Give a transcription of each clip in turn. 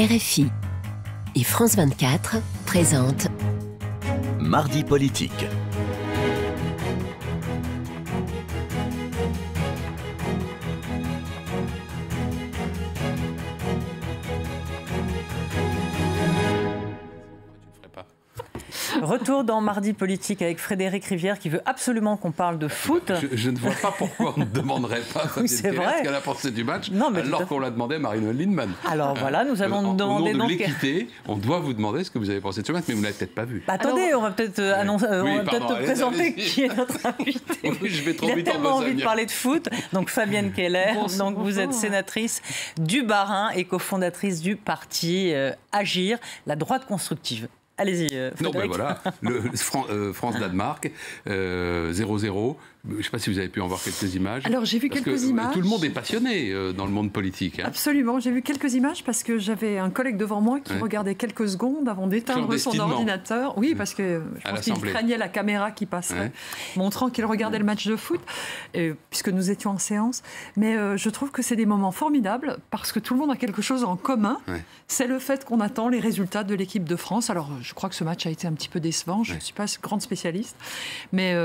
RFI et France 24 présentent Mardi politique. Retour dans Mardi politique avec Frédéric Rivière qui veut absolument qu'on parle de foot. Je ne vois pas pourquoi on ne demanderait pas oui, c'est vrai. ce qu'elle a pensé du match, non, alors qu'on l'a demandé à Marie-Noëlle Lienemann. Alors voilà, nous allons demander au nom de donc... l'équité, on doit vous demander ce que vous avez pensé de ce match, mais vous ne l'avez peut-être pas vu. Bah, attendez, on va peut-être te présenter qui est notre invité. Oui, je vais trop Il a vite en tellement envie de besogne. parler de foot. Donc Fabienne Keller, donc vous êtes sénatrice du Bas-Rhin et cofondatrice du parti Agir, la droite constructive. Allez-y, Frédéric. Non, ben voilà, France-Danemark, 0-0. Je ne sais pas si vous avez pu en voir quelques images. Alors, j'ai vu quelques images. Tout le monde est passionné dans le monde politique. Hein. Absolument, j'ai vu quelques images parce que j'avais un collègue devant moi qui regardait quelques secondes avant d'éteindre son ordinateur. Oui, parce que je pense qu'il craignait la caméra qui passerait, montrant qu'il regardait le match de foot, puisque nous étions en séance. Mais je trouve que c'est des moments formidables parce que tout le monde a quelque chose en commun. C'est le fait qu'on attend les résultats de l'équipe de France. Alors, je crois que ce match a été un petit peu décevant. Je ne suis pas grande spécialiste. Mais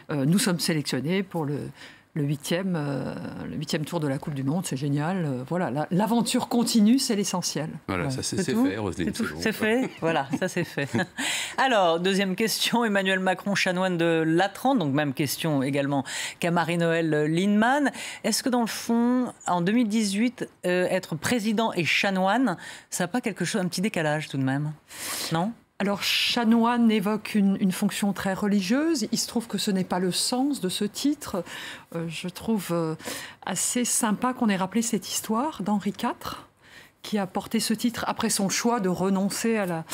nous sommes sélectionnés pour le huitième tour de la Coupe du Monde. C'est génial. Voilà, l'aventure continue, c'est l'essentiel. Voilà, ça c'est fait, Roselyne. C'est fait, voilà, ça c'est fait. Alors, deuxième question, Emmanuel Macron, chanoine de Latran, donc même question également qu'à Marie-Noëlle Lienemann. Est-ce que dans le fond, en 2018, être président et chanoine, ça n'a pas quelque chose, un petit décalage tout de même? Non ? Alors, chanoine évoque une fonction très religieuse. Il se trouve que ce n'est pas le sens de ce titre. Je trouve assez sympa qu'on ait rappelé cette histoire d'Henri IV, qui a porté ce titre après son choix de renoncer à la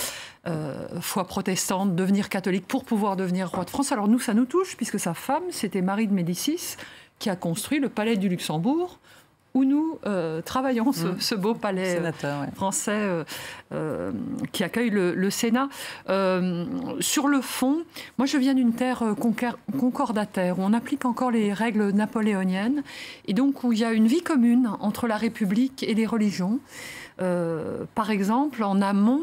foi protestante, devenir catholique pour pouvoir devenir roi de France. Alors nous, ça nous touche, puisque sa femme, c'était Marie de Médicis, qui a construit le palais du Luxembourg, où nous travaillons, ce beau palais français qui accueille le Sénat. Sur le fond, moi je viens d'une terre concordataire, où on applique encore les règles napoléoniennes, et donc où il y a une vie commune entre la République et les religions. Par exemple, en amont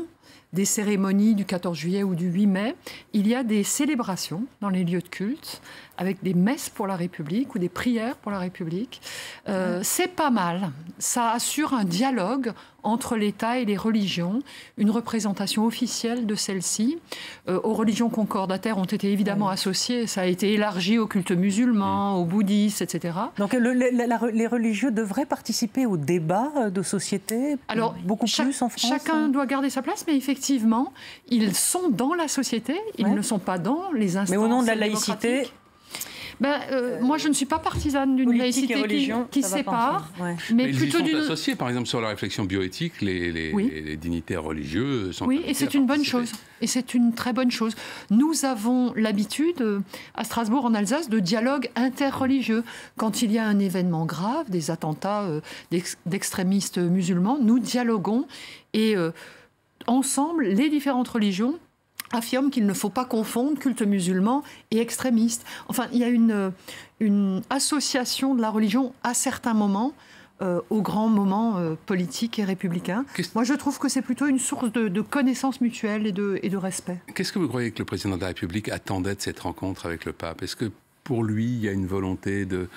des cérémonies du 14 juillet ou du 8 mai, il y a des célébrations dans les lieux de culte, avec des messes pour la République ou des prières pour la République. C'est pas mal. Ça assure un dialogue entre l'État et les religions, une représentation officielle de celles-ci. Aux religions concordataires ont été évidemment associées. Ça a été élargi au culte musulman, aux bouddhistes, etc. Donc les religieux devraient participer au débat de société. Alors, beaucoup plus en France. Chacun doit garder sa place, mais effectivement, ils sont dans la société. Ils ne sont pas dans les instances. Mais au nom de la laïcité. Moi, je ne suis pas partisane d'une laïcité qui sépare. Mais ils plutôt sont associés, par exemple, sur la réflexion bioéthique, les dignitaires religieux sont et c'est une bonne chose. Et c'est une très bonne chose. Nous avons l'habitude, à Strasbourg, en Alsace, de dialogue interreligieux. Quand il y a un événement grave, des attentats d'extrémistes musulmans, nous dialoguons et ensemble, les différentes religions affirme qu'il ne faut pas confondre culte musulman et extrémiste. Enfin, il y a une association de la religion à certains moments, aux grands moments politiques et républicains. Moi, je trouve que c'est plutôt une source de connaissance mutuelle et de respect. Qu'est-ce que vous croyez que le président de la République attendait de cette rencontre avec le pape? Est-ce que pour lui, il y a une volonté de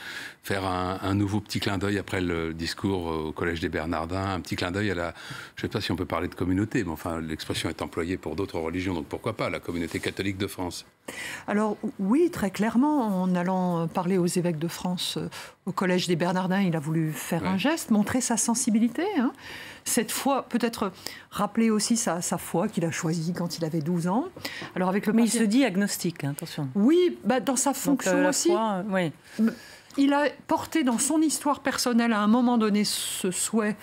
faire un nouveau petit clin d'œil après le discours au Collège des Bernardins, un petit clin d'œil à la... Je ne sais pas si on peut parler de communauté, mais enfin, l'expression est employée pour d'autres religions, donc pourquoi pas la communauté catholique de France? Alors oui, très clairement, en allant parler aux évêques de France au Collège des Bernardins, il a voulu faire un geste, montrer sa sensibilité. Cette foi, peut-être rappeler aussi sa foi qu'il a choisie quand il avait 12 ans. Alors avec Mais il se dit agnostique, attention. Oui, dans sa fonction aussi. Foi, oui. Il a porté dans son histoire personnelle à un moment donné ce souhait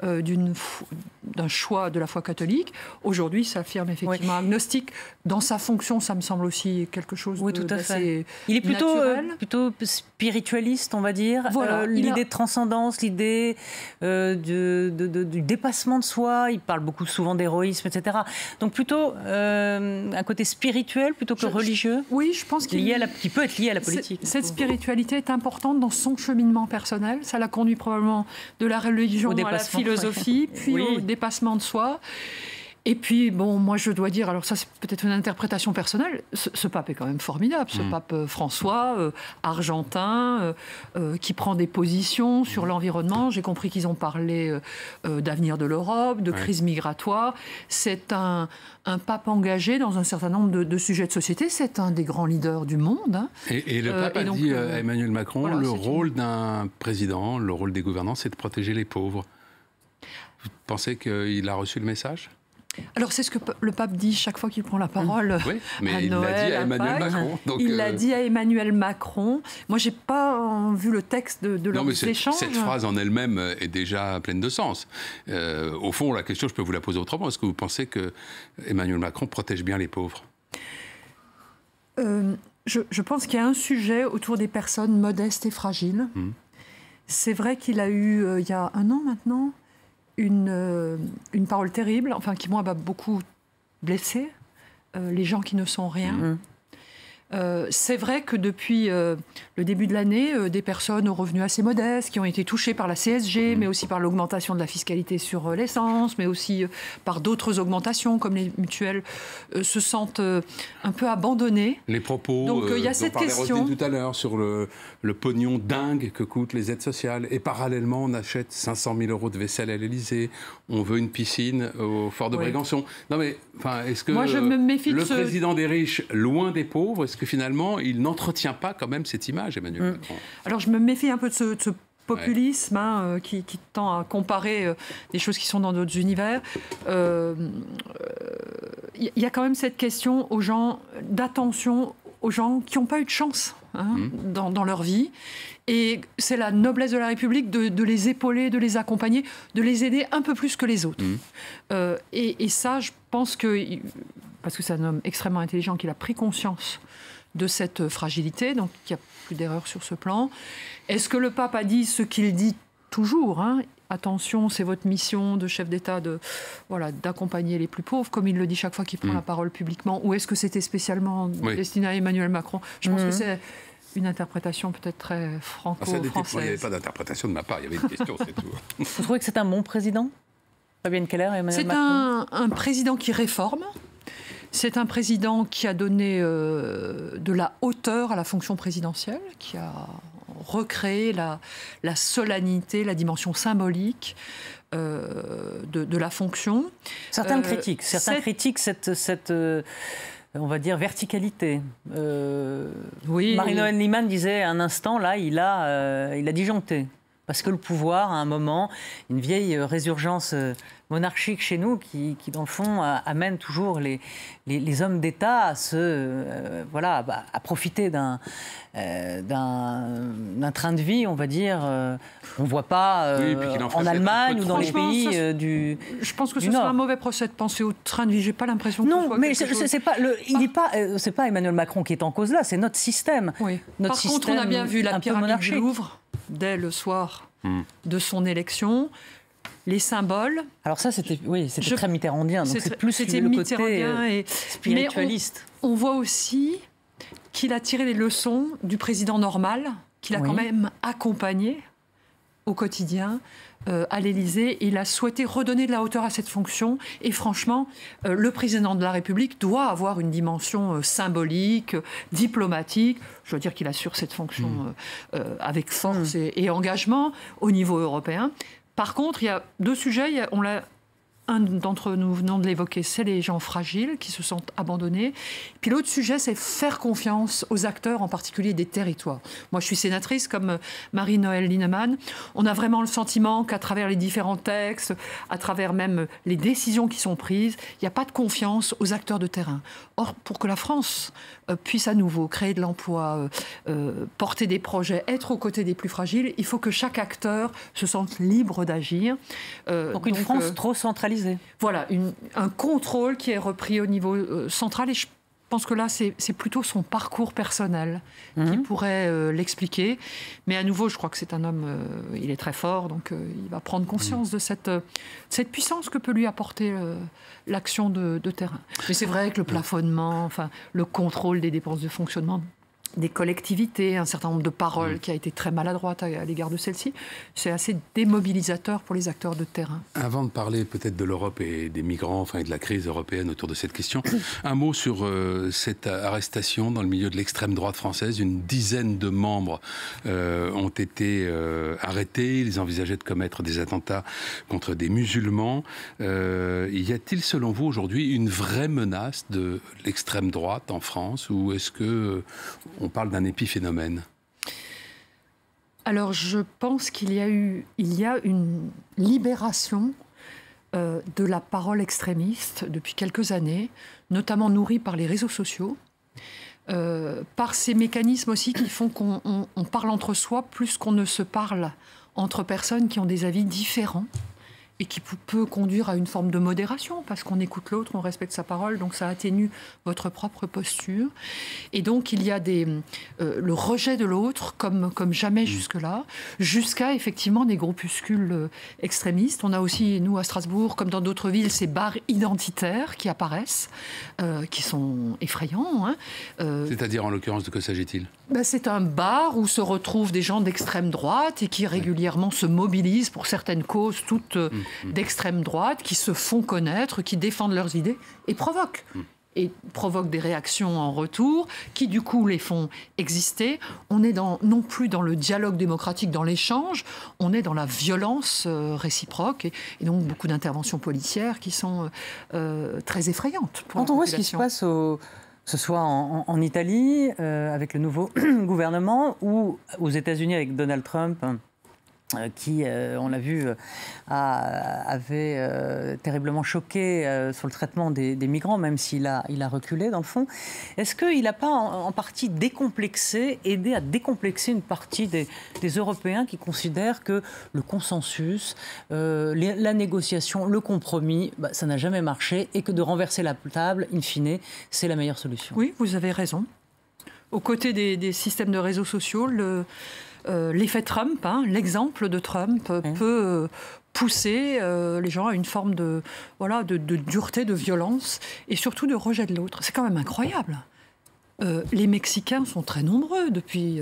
d'un choix de la foi catholique. Aujourd'hui, ça affirme effectivement agnostique. Dans sa fonction, ça me semble aussi quelque chose d'assez Il est plutôt spiritualiste, on va dire. Voilà, l'idée de transcendance, l'idée du dépassement de soi. Il parle souvent d'héroïsme, etc. Donc plutôt un côté spirituel plutôt que religieux. Oui, je pense qui peut être lié à la politique. Cette spiritualité est importante importante dans son cheminement personnel. Ça l'a conduit probablement de la religion à la philosophie, puis au dépassement de soi. Et puis, bon, moi je dois dire, alors ça c'est peut-être une interprétation personnelle, ce pape est quand même formidable, ce pape François, argentin, qui prend des positions sur l'environnement. J'ai compris qu'ils ont parlé d'avenir de l'Europe, de crise migratoire. C'est un pape engagé dans un certain nombre de sujets de société. C'est un des grands leaders du monde. Hein. Et le pape a dit à Emmanuel Macron, voilà, le rôle d'un président, le rôle des gouvernants, c'est de protéger les pauvres. Vous pensez qu'il a reçu le message ? Alors c'est ce que le pape dit chaque fois qu'il prend la parole. Oui, mais à il Noël, l'a dit à Emmanuel Macron. Donc il l'a dit à Emmanuel Macron. Moi, j'ai pas vu le texte de leurs échanges. Cette phrase en elle-même est déjà pleine de sens. Au fond, la question, je peux vous la poser autrement. Est-ce que vous pensez que Emmanuel Macron protège bien les pauvres ? Je pense qu'il y a un sujet autour des personnes modestes et fragiles. C'est vrai qu'il a eu, il y a 1 an maintenant, une parole terrible, enfin qui moi m'a beaucoup blessée, les gens qui ne sont rien. C'est vrai que depuis le début de l'année, des personnes aux revenus assez modestes, qui ont été touchées par la CSG, mais aussi par l'augmentation de la fiscalité sur l'essence, mais aussi par d'autres augmentations comme les mutuelles, se sentent un peu abandonnées. Les propos, donc il y a cette question tout à l'heure sur le pognon dingue que coûtent les aides sociales, et parallèlement on achète 500 000 € de vaisselle à l'Élysée, on veut une piscine au fort de Brégançon. Non mais, enfin, est-ce que moi, je me méfie le président des riches, loin des pauvres, est-ce que finalement, il n'entretient pas quand même cette image, Emmanuel Macron ? Alors, je me méfie un peu de ce populisme qui tend à comparer des choses qui sont dans d'autres univers. Il y a quand même cette question aux gens, d'attention aux gens qui n'ont pas eu de chance dans leur vie. Et c'est la noblesse de la République de les épauler, de les accompagner, de les aider un peu plus que les autres. Et ça, je pense que, parce que c'est un homme extrêmement intelligent, qu'il a pris conscience de cette fragilité, donc il n'y a plus d'erreur sur ce plan. Est-ce que le pape a dit ce qu'il dit toujours, attention, c'est votre mission de chef d'État d'accompagner les plus pauvres, comme il le dit chaque fois qu'il prend la parole publiquement, ou est-ce que c'était spécialement destiné à Emmanuel Macron ? Je pense que c'est une interprétation peut-être très franco-française. Il n'y avait pas d'interprétation de ma part, il y avait une question, c'est tout. Vous trouvez que c'est un bon président, Fabienne Keller et Emmanuel Macron ? C'est un président qui réforme. C'est un président qui a donné de la hauteur à la fonction présidentielle, qui a recréé la solennité, la dimension symbolique de la fonction. Certains critiquent cette on va dire, verticalité. Marie-Noëlle Lienemann disait un instant, là, il a disjoncté. Parce que le pouvoir, à un moment, une vieille résurgence monarchique chez nous qui dans le fond, amène toujours les hommes d'État à profiter d'un train de vie, on va dire. On ne voit pas en Allemagne ou dans les pays du Je pense que ce Nord. serait un mauvais procès de penser au train de vie. J'ai pas l'impression que non, mais c'est pas Emmanuel Macron qui est en cause là, c'est notre système. Oui. Notre Par contre, on a bien vu la pyramide du Louvre dès le soir de son élection. Les symboles. Alors ça, c'était très mitterrandien, donc c'est plus le côté spiritualiste. Mais on voit aussi qu'il a tiré les leçons du président normal, qu'il a quand même accompagné au quotidien à l'Élysée. Il a souhaité redonner de la hauteur à cette fonction. Et franchement, le président de la République doit avoir une dimension symbolique, diplomatique. Je dois dire qu'il assure cette fonction avec force et engagement au niveau européen. Par contre, il y a 2 sujets. Un d'entre nous venons de l'évoquer, c'est les gens fragiles qui se sentent abandonnés. Puis l'autre sujet, c'est faire confiance aux acteurs, en particulier des territoires. Moi, je suis sénatrice comme Marie-Noëlle Lienemann. On a vraiment le sentiment qu'à travers les différents textes, à travers même les décisions qui sont prises, il n'y a pas de confiance aux acteurs de terrain. Or, pour que la France puisse à nouveau créer de l'emploi, porter des projets, être aux côtés des plus fragiles, il faut que chaque acteur se sente libre d'agir. Donc une France trop centralisée. Voilà, un contrôle qui est repris au niveau central. Et je pense que là, c'est plutôt son parcours personnel qui pourrait l'expliquer. Mais à nouveau, je crois que c'est un homme, il est très fort, donc il va prendre conscience de cette puissance que peut lui apporter l'action de terrain. Mais c'est vrai que le plafonnement, le contrôle des dépenses de fonctionnement, collectivités, un certain nombre de paroles qui a été très maladroite à l'égard de celle-ci. C'est assez démobilisateur pour les acteurs de terrain. Avant de parler peut-être de l'Europe et des migrants, enfin et de la crise européenne autour de cette question, un mot sur cette arrestation dans le milieu de l'extrême droite française. Une dizaine de membres ont été arrêtés. Ils envisageaient de commettre des attentats contre des musulmans. Y a-t-il selon vous aujourd'hui une vraie menace de l'extrême droite en France, ou est-ce que on parle d'un épiphénomène? Alors, je pense qu'il y a une libération de la parole extrémiste depuis quelques années, notamment nourrie par les réseaux sociaux, par ces mécanismes aussi qui font qu'on parle entre soi plus qu'on ne se parle entre personnes qui ont des avis différents, et qui peut conduire à une forme de modération, parce qu'on écoute l'autre, on respecte sa parole, donc ça atténue votre propre posture. Et donc il y a le rejet de l'autre, comme jamais jusque-là, jusqu'à effectivement des groupuscules extrémistes. On a aussi, nous, à Strasbourg, comme dans d'autres villes, ces bars identitaires qui apparaissent, qui sont effrayants. Hein. C'est-à-dire, en l'occurrence, de quoi s'agit-il? C'est un bar où se retrouvent des gens d'extrême droite et qui régulièrement se mobilisent pour certaines causes toutes d'extrême droite, qui se font connaître, qui défendent leurs idées et provoquent. Et provoquent des réactions en retour, qui du coup les font exister. On est non plus dans le dialogue démocratique, dans l'échange, on est dans la violence réciproque, et donc beaucoup d'interventions policières qui sont très effrayantes. Quand on voit ce qui se passe que ce soit en Italie, avec le nouveau gouvernement, ou aux États-Unis avec Donald Trump, qui, on l'a vu, avait terriblement choqué sur le traitement des migrants, même s'il a reculé dans le fond. Est-ce qu'il n'a pas en partie aidé à décomplexer une partie des Européens qui considèrent que le consensus, la négociation, le compromis, ça n'a jamais marché, et que de renverser la table, in fine, c'est la meilleure solution? Oui, vous avez raison. Aux côtés des systèmes de réseaux sociaux, l'effet Trump, l'exemple de Trump peut pousser les gens à une forme de dureté, de violence et surtout de rejet de l'autre. C'est quand même incroyable. Les Mexicains sont très nombreux depuis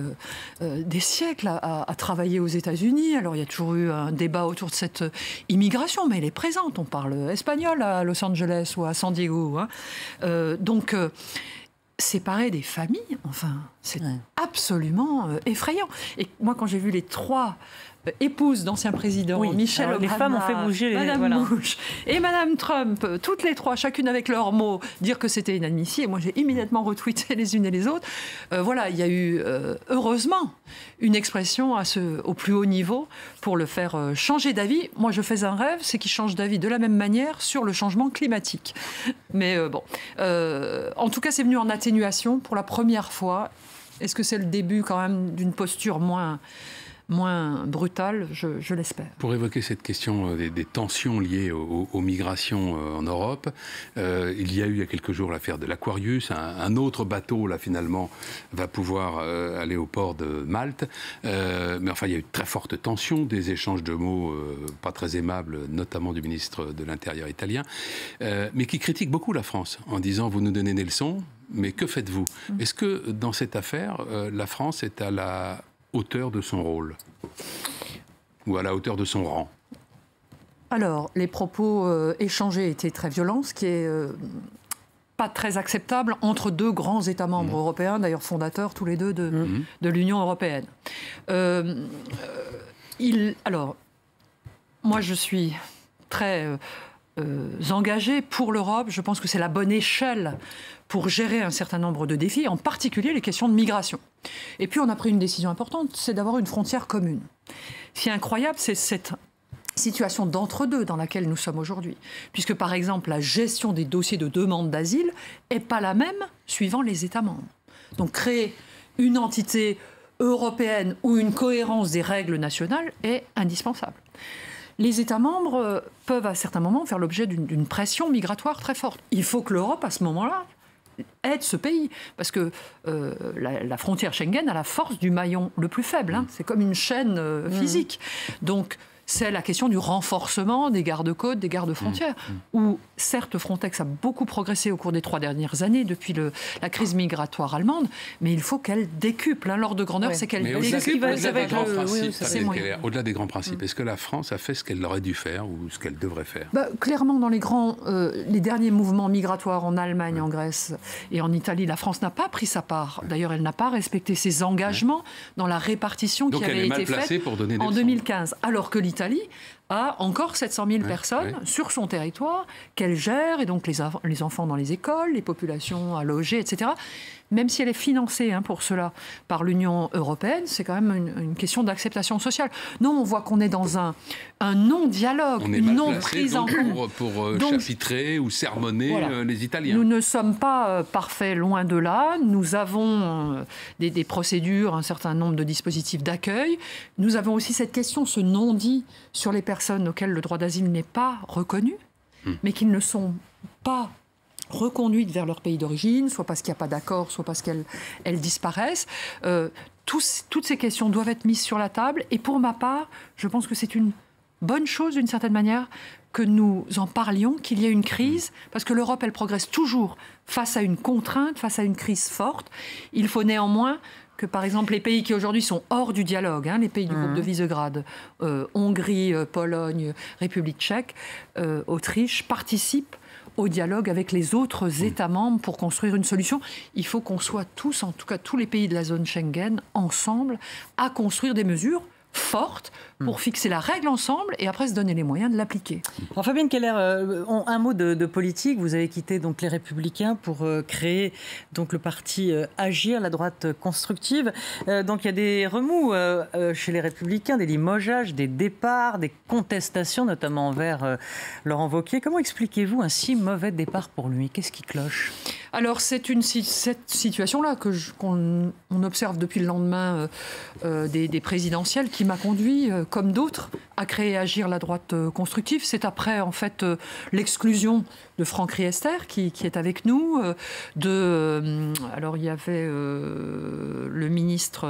des siècles à travailler aux États-Unis. Alors il y a toujours eu un débat autour de cette immigration, mais elle est présente. On parle espagnol à Los Angeles ou à San Diego. Donc séparer des familles, c'est absolument effrayant. Et moi, quand j'ai vu les 3 épouses d'anciens présidents, Michelle Obama, les femmes ont fait bouger Madame Bush et Madame Trump, toutes les 3, chacune avec leurs mots, dire que c'était inadmissible. Moi, j'ai immédiatement retweeté les unes et les autres. Il y a eu, heureusement, une expression au plus haut niveau pour le faire changer d'avis. Moi, je fais un rêve, c'est qu'il change d'avis de la même manière sur le changement climatique. Mais en tout cas, c'est venu en atténuation pour la première fois. Est-ce que c'est le début quand même d'une posture moins brutale, je l'espère. Pour évoquer cette question des tensions liées aux migrations en Europe, il y a eu il y a quelques jours l'affaire de l'Aquarius. Un autre bateau, là, finalement, va pouvoir aller au port de Malte. Mais enfin, il y a eu de très fortes tensions, des échanges de mots pas très aimables, notamment du ministre de l'Intérieur italien, mais qui critique beaucoup la France en disant « vous nous donnez des leçons, mais que faites-vous » Est-ce que dans cette affaire, la France est à la hauteur de son rôle ou à la hauteur de son rang? Alors, les propos échangés étaient très violents, ce qui est pas très acceptable entre 2 grands États membres européens, d'ailleurs fondateurs tous les deux de l'Union européenne. Alors, moi je suis très engagée pour l'Europe. Je pense que c'est la bonne échelle pour gérer un certain nombre de défis, en particulier les questions de migration. Et puis on a pris une décision importante, c'est d'avoir une frontière commune. Ce qui est incroyable, c'est cette situation d'entre-deux dans laquelle nous sommes aujourd'hui. Puisque par exemple, la gestion des dossiers de demande d'asile n'est pas la même suivant les États membres. Donc créer une entité européenne où une cohérence des règles nationales est indispensable. Les États membres peuvent à certains moments faire l'objet d'une pression migratoire très forte. Il faut que l'Europe, à ce moment-là, aide ce pays. Parce que la frontière Schengen a la force du maillon le plus faible. C'est comme une chaîne physique. Donc, c'est la question du renforcement des gardes-côtes, des gardes-frontières, où certes Frontex a beaucoup progressé au cours des 3 dernières années depuis la crise migratoire allemande, mais il faut qu'elle décuple. L'ordre de grandeur, c'est qu'elle décuple. Au-delà des grands principes, est-ce que la France a fait ce qu'elle aurait dû faire ou ce qu'elle devrait faire? Clairement, dans les derniers mouvements migratoires en Allemagne, en Grèce et en Italie, la France n'a pas pris sa part. D'ailleurs, elle n'a pas respecté ses engagements dans la répartition qui avait été faite en 2015. Alors que l'Italie a encore 700 000 personnes sur son territoire qu'elle gère, et donc les enfants dans les écoles, les populations à loger, etc. Même si elle est financée pour cela par l'Union européenne, c'est quand même une question d'acceptation sociale. Non, on voit qu'on est dans un non-dialogue, une non-prise en compte. Pour chapitrer ou sermonner les Italiens. Nous ne sommes pas parfaits, loin de là. Nous avons des procédures, un certain nombre de dispositifs d'accueil. Nous avons aussi cette question, ce non-dit sur les personnes auxquelles le droit d'asile n'est pas reconnu, mais qui ne sont pas reconduites vers leur pays d'origine, soit parce qu'il n'y a pas d'accord, soit parce qu'elles disparaissent. Toutes ces questions doivent être mises sur la table. Et pour ma part, je pense que c'est une bonne chose, d'une certaine manière, que nous en parlions, qu'il y ait une crise, parce que l'Europe, elle progresse toujours face à une contrainte, face à une crise forte. Il faut néanmoins que, par exemple, les pays qui aujourd'hui sont hors du dialogue, les pays du groupe de Visegrad, Hongrie, Pologne, République tchèque, Autriche, participent au dialogue avec les autres États membres pour construire une solution. Il faut qu'on soit tous, en tout cas tous les pays de la zone Schengen, ensemble, à construire des mesures fortes pour fixer la règle ensemble et après se donner les moyens de l'appliquer. Alors, Fabienne Keller, un mot de politique. Vous avez quitté donc les Républicains pour créer donc le parti Agir, la droite constructive. Donc il y a des remous chez les Républicains, des limogeages, des départs, des contestations, notamment envers Laurent Wauquiez. Comment expliquez-vous un si mauvais départ pour lui? Qu'est-ce qui cloche? Alors c'est cette situation-là qu'on observe depuis le lendemain des présidentielles qui m'a conduit, comme d'autres, à créer Agir la droite constructive. C'est après, en fait, l'exclusion de Franck Riester, qui est avec nous, alors il y avait le ministre...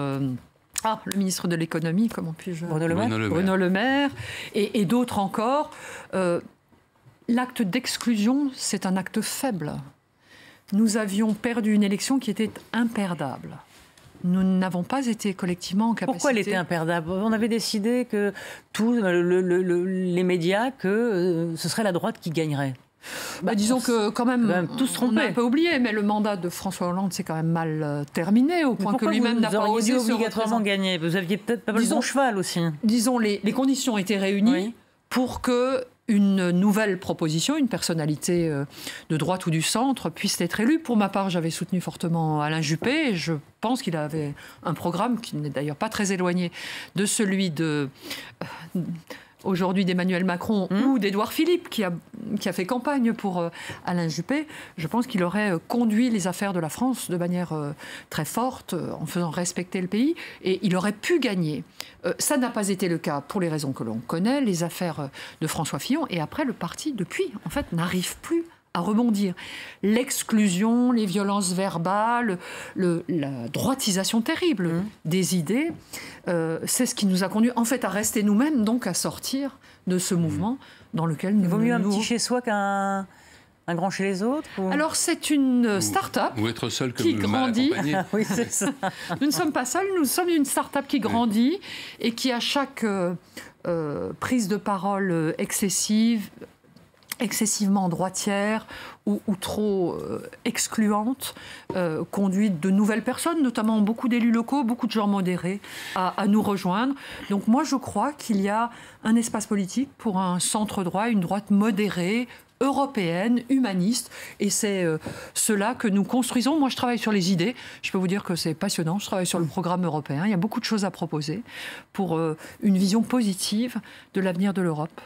le ministre de l'économie, comment puis-je... Bruno Le Maire, et d'autres encore. L'acte d'exclusion, c'est un acte faible. Nous avions perdu une élection qui était imperdable. Nous n'avons pas été collectivement en capacité... Pourquoi elle était imperdable? On avait décidé que les médias, que ce serait la droite qui gagnerait. Disons que quand même, tous trompés. On a un peu oublié, mais le mandat de François Hollande s'est quand même mal terminé, au point que lui-même n'a pas osé obligatoirement gagner. Vous aviez peut-être pas mal de bon cheval aussi. Disons, les conditions étaient réunies pour que une nouvelle proposition, une personnalité de droite ou du centre puisse être élue. Pour ma part, j'avais soutenu fortement Alain Juppé et je pense qu'il avait un programme qui n'est d'ailleurs pas très éloigné de celui aujourd'hui d'Emmanuel Macron ou d'Édouard Philippe qui a fait campagne pour Alain Juppé. Je pense qu'il aurait conduit les affaires de la France de manière très forte, en faisant respecter le pays, et il aurait pu gagner. Ça n'a pas été le cas pour les raisons que l'on connaît, les affaires de François Fillon, et après le parti, depuis, en fait, n'arrive plus à rebondir. L'exclusion, les violences verbales, la droitisation terrible des idées, c'est ce qui nous a conduit en fait à rester nous-mêmes, donc à sortir de ce mouvement dans lequel nous... Il vaut mieux un petit chez soi qu'un grand chez les autres Alors c'est une start-up être seul que qui grandit. Oui, c'est ça. Nous ne sommes pas seuls, nous sommes une start-up qui grandit et qui à chaque prise de parole excessivement droitière ou trop excluante, conduit de nouvelles personnes, notamment beaucoup d'élus locaux, beaucoup de gens modérés, à nous rejoindre. Donc moi, je crois qu'il y a un espace politique pour un centre-droit, une droite modérée, européenne, humaniste, et c'est cela que nous construisons. Moi, je travaille sur les idées. Je peux vous dire que c'est passionnant. Je travaille sur le programme européen. Il y a beaucoup de choses à proposer pour une vision positive de l'avenir de l'Europe.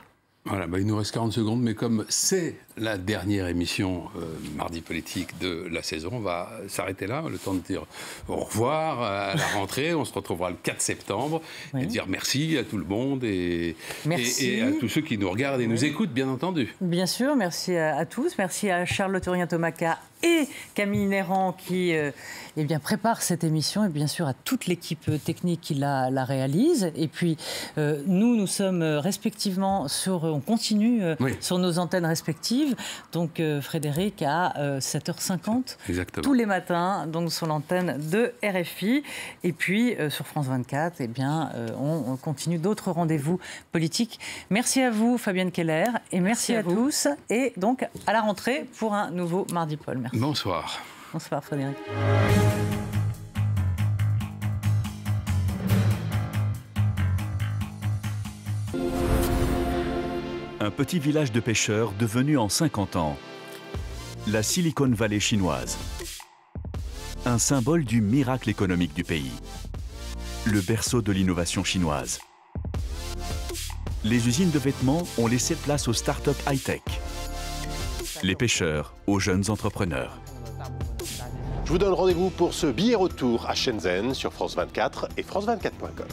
Voilà, il nous reste 40 secondes, mais comme c'est la dernière émission Mardi Politique de la saison, on va s'arrêter là, le temps de dire au revoir à la rentrée. On se retrouvera le 4 septembre et dire merci à tout le monde et à tous ceux qui nous regardent et nous écoutent, bien entendu. Bien sûr, merci à tous. Merci à Charles Le Taurien Tomaca et Camille Néran qui eh bien, prépare cette émission et bien sûr à toute l'équipe technique qui la réalise. Et puis nous sommes respectivement on continue sur nos antennes respectives. Donc Frédéric à 7h50 Exactement. tous les matins donc sur l'antenne de RFI. Et puis sur France 24, eh bien, on continue d'autres rendez-vous politiques. Merci à vous Fabienne Keller et merci à tous. Et donc à la rentrée pour un nouveau Mardi Paul. Merci. Bonsoir. Bonsoir Frédéric. Un petit village de pêcheurs devenu en 50 ans la Silicon Valley chinoise. Un symbole du miracle économique du pays. Le berceau de l'innovation chinoise. Les usines de vêtements ont laissé place aux start-up high-tech. Les pêcheurs aux jeunes entrepreneurs. Je vous donne rendez-vous pour ce billet retour à Shenzhen sur France 24 et France24.com.